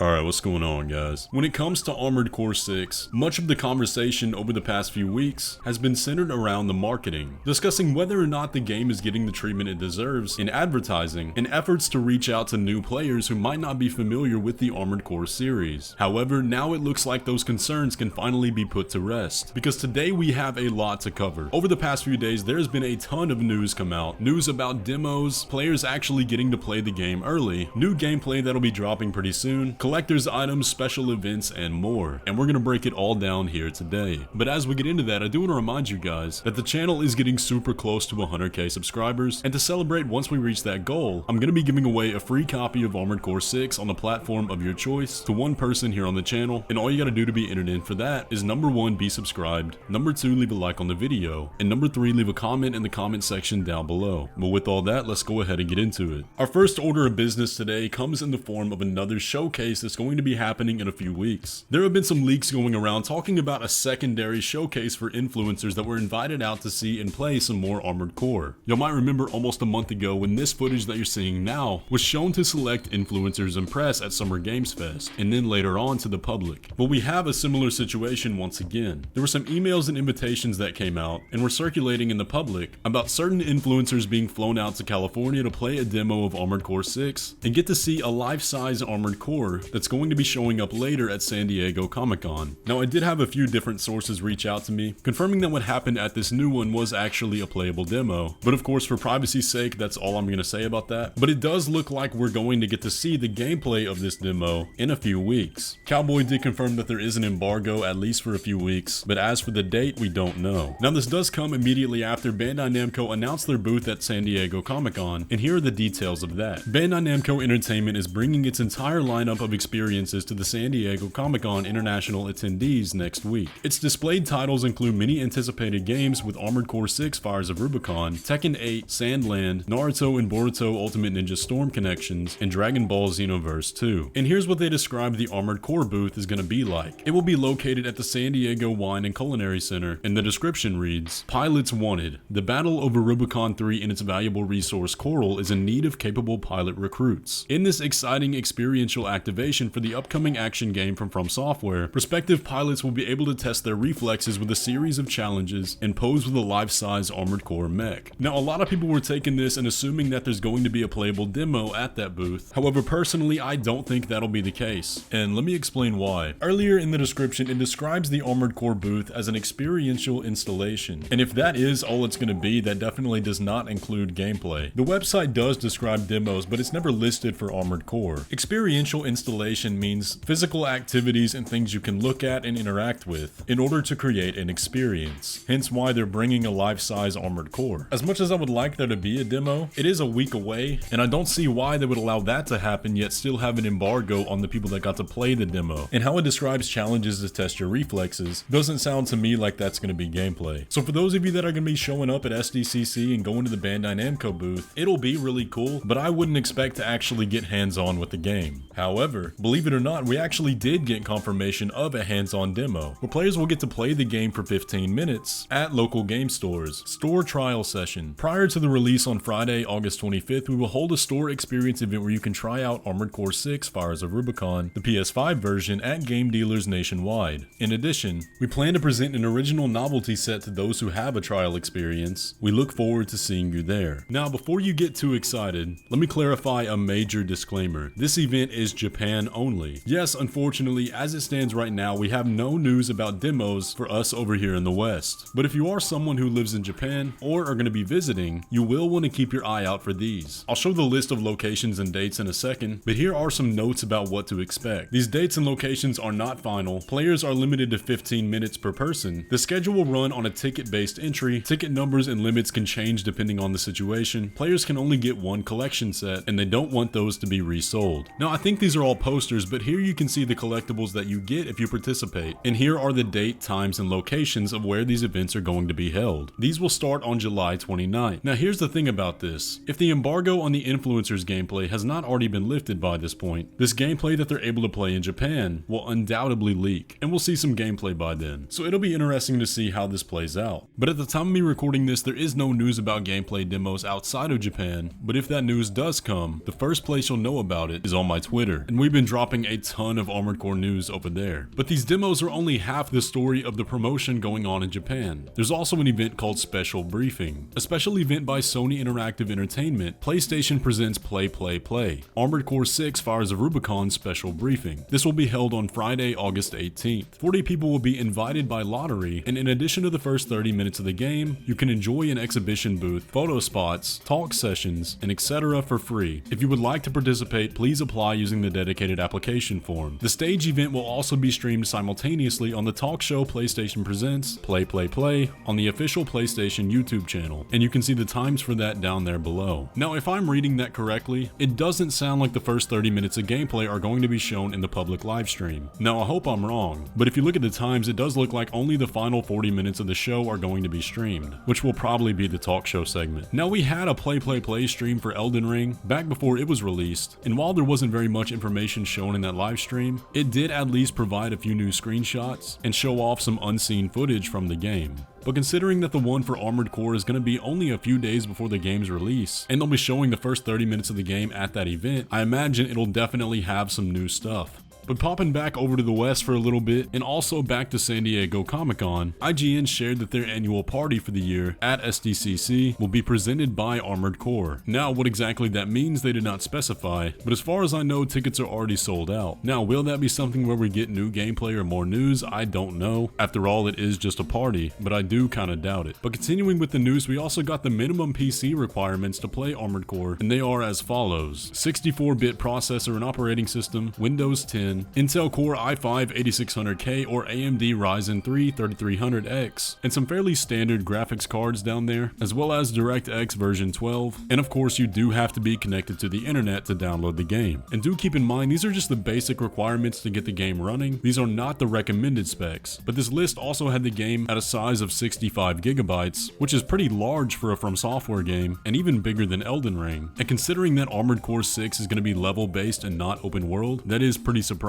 Alright, what's going on, guys? When it comes to Armored Core 6, much of the conversation over the past few weeks has been centered around the marketing, discussing whether or not the game is getting the treatment it deserves in advertising and efforts to reach out to new players who might not be familiar with the Armored Core series. However, now it looks like those concerns can finally be put to rest, because today we have a lot to cover. Over the past few days, there's been a ton of news come out. News about demos, players actually getting to play the game early, new gameplay that'll be dropping pretty soon, collector's items, special events, and more. And we're gonna break it all down here today. But as we get into that, I do want to remind you guys that the channel is getting super close to 100k subscribers, and to celebrate once we reach that goal, I'm gonna be giving away a free copy of Armored Core 6 on the platform of your choice to one person here on the channel, and all you gotta do to be entered in for that is number 1, be subscribed, number 2, leave a like on the video, and number 3, leave a comment in the comment section down below. But with all that, let's go ahead and get into it. Our first order of business today comes in the form of another showcase that's going to be happening in a few weeks. There have been some leaks going around talking about a secondary showcase for influencers that were invited out to see and play some more Armored Core. Y'all might remember almost a month ago when this footage that you're seeing now was shown to select influencers and press at Summer Games Fest, and then later on to the public. But we have a similar situation once again. There were some emails and invitations that came out and were circulating in the public about certain influencers being flown out to California to play a demo of Armored Core 6 and get to see a life-size Armored Core that's going to be showing up later at San Diego Comic-Con. Now, I did have a few different sources reach out to me, confirming that what happened at this new one was actually a playable demo. But of course, for privacy's sake, that's all I'm going to say about that. But it does look like we're going to get to see the gameplay of this demo in a few weeks. Cowboy did confirm that there is an embargo, at least for a few weeks, but as for the date, we don't know. Now, this does come immediately after Bandai Namco announced their booth at San Diego Comic-Con, and here are the details of that. Bandai Namco Entertainment is bringing its entire lineup of experiences to the San Diego Comic-Con international attendees next week. Its displayed titles include many anticipated games with Armored Core 6 Fires of Rubicon, Tekken 8, Sandland, Naruto and Boruto Ultimate Ninja Storm Connections, and Dragon Ball Xenoverse 2. And here's what they describe the Armored Core booth is going to be like. It will be located at the San Diego Wine and Culinary Center, and the description reads, "Pilots wanted. The battle over Rubicon 3 and its valuable resource Coral is in need of capable pilot recruits. In this exciting experiential activation for the upcoming action game from FromSoftware, prospective pilots will be able to test their reflexes with a series of challenges and pose with a life-size Armored Core mech." Now, a lot of people were taking this and assuming that there's going to be a playable demo at that booth. However, personally, I don't think that'll be the case, and let me explain why. Earlier in the description, it describes the Armored Core booth as an experiential installation, and if that is all it's going to be, that definitely does not include gameplay. The website does describe demos, but it's never listed for Armored Core. Experiential installation means physical activities and things you can look at and interact with in order to create an experience. Hence why they're bringing a life-size Armored Core. As much as I would like there to be a demo, it is a week away, and I don't see why they would allow that to happen yet still have an embargo on the people that got to play the demo. And how it describes challenges to test your reflexes doesn't sound to me like that's going to be gameplay. So for those of you that are going to be showing up at SDCC and going to the Bandai Namco booth, it'll be really cool, but I wouldn't expect to actually get hands-on with the game. However, believe it or not, we actually did get confirmation of a hands-on demo, where players will get to play the game for 15 minutes at local game stores. Store trial session. Prior to the release on Friday, August 25th, we will hold a store experience event where you can try out Armored Core 6 Fires of Rubicon, the PS5 version, at game dealers nationwide. In addition, we plan to present an original novelty set to those who have a trial experience. We look forward to seeing you there. Now, before you get too excited, let me clarify a major disclaimer. This event is Japan only. Yes, unfortunately, as it stands right now, we have no news about demos for us over here in the West. But if you are someone who lives in Japan or are going to be visiting, you will want to keep your eye out for these. I'll show the list of locations and dates in a second, but here are some notes about what to expect. These dates and locations are not final. Players are limited to 15 minutes per person. The schedule will run on a ticket-based entry. Ticket numbers and limits can change depending on the situation. Players can only get one collection set, and they don't want those to be resold. Now, I think these are all posters, but here you can see the collectibles that you get if you participate. And here are the date, times, and locations of where these events are going to be held. These will start on July 29th. Now, here's the thing about this. If the embargo on the influencers gameplay has not already been lifted by this point, this gameplay that they're able to play in Japan will undoubtedly leak, and we'll see some gameplay by then. So it'll be interesting to see how this plays out. But at the time of me recording this, there is no news about gameplay demos outside of Japan, but if that news does come, the first place you'll know about it is on my Twitter, in which we've been dropping a ton of Armored Core news over there. But these demos are only half the story of the promotion going on in Japan. There's also an event called Special Briefing, a special event by Sony Interactive Entertainment. PlayStation presents Play Play Play. Armored Core 6 fires a Rubicon special briefing. This will be held on Friday, August 18th. 40 people will be invited by lottery, and in addition to the first 30 minutes of the game, you can enjoy an exhibition booth, photo spots, talk sessions, and etc. for free. If you would like to participate, please apply using the dedicated application form. The stage event will also be streamed simultaneously on the talk show PlayStation Presents Play Play Play on the official PlayStation YouTube channel, and you can see the times for that down there below. Now, if I'm reading that correctly, it doesn't sound like the first 30 minutes of gameplay are going to be shown in the public live stream. Now, I hope I'm wrong, but if you look at the times, it does look like only the final 40 minutes of the show are going to be streamed, which will probably be the talk show segment. Now, we had a Play Play Play stream for Elden Ring back before it was released, and while there wasn't very much information shown in that live stream, it did at least provide a few new screenshots and show off some unseen footage from the game. But considering that the one for Armored Core is going to be only a few days before the game's release, and they'll be showing the first 30 minutes of the game at that event, I imagine it'll definitely have some new stuff. But popping back over to the West for a little bit, and also back to San Diego Comic-Con, IGN shared that their annual party for the year at SDCC will be presented by Armored Core. Now, what exactly that means they did not specify, but as far as I know, tickets are already sold out. Now, will that be something where we get new gameplay or more news? I don't know. After all, it is just a party, but I do kinda doubt it. But continuing with the news, we also got the minimum PC requirements to play Armored Core, and they are as follows: 64-bit processor and operating system, Windows 10, Intel Core i5-8600K or AMD Ryzen 3 3300X, and some fairly standard graphics cards down there, as well as DirectX version 12, and of course you do have to be connected to the internet to download the game. And do keep in mind, these are just the basic requirements to get the game running. These are not the recommended specs, but this list also had the game at a size of 65 gigabytes, which is pretty large for a FromSoftware game, and even bigger than Elden Ring. And considering that Armored Core 6 is going to be level based and not open world, that is pretty surprising.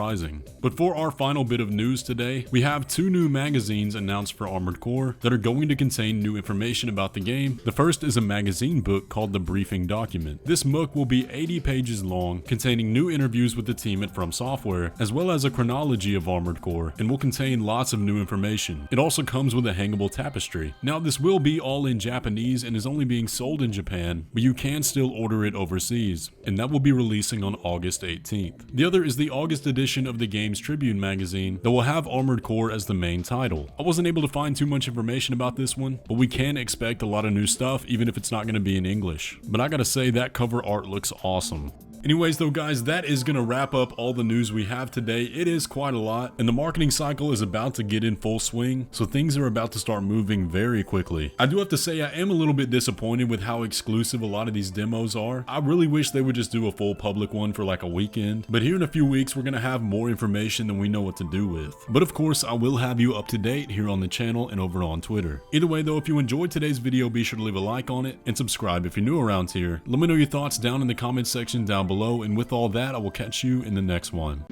But for our final bit of news today, we have two new magazines announced for Armored Core that are going to contain new information about the game. The first is a magazine book called The Briefing Document. This book will be 80 pages long, containing new interviews with the team at FromSoftware, as well as a chronology of Armored Core, and will contain lots of new information. It also comes with a hangable tapestry. Now, this will be all in Japanese and is only being sold in Japan, but you can still order it overseas, and that will be releasing on August 18th. The other is the August edition of the game's Tribune magazine that will have Armored Core as the main title. I wasn't able to find too much information about this one, but we can expect a lot of new stuff even if it's not going to be in English. But I gotta say, that cover art looks awesome. Anyways though guys, that is going to wrap up all the news we have today. It is quite a lot, and the marketing cycle is about to get in full swing, so things are about to start moving very quickly. I do have to say I am a little bit disappointed with how exclusive a lot of these demos are. I really wish they would just do a full public one for like a weekend, but here in a few weeks we're going to have more information than we know what to do with. But of course, I will have you up to date here on the channel and over on Twitter. Either way though, if you enjoyed today's video, be sure to leave a like on it and subscribe if you're new around here. Let me know your thoughts down in the comment section down below, and with all that, I will catch you in the next one.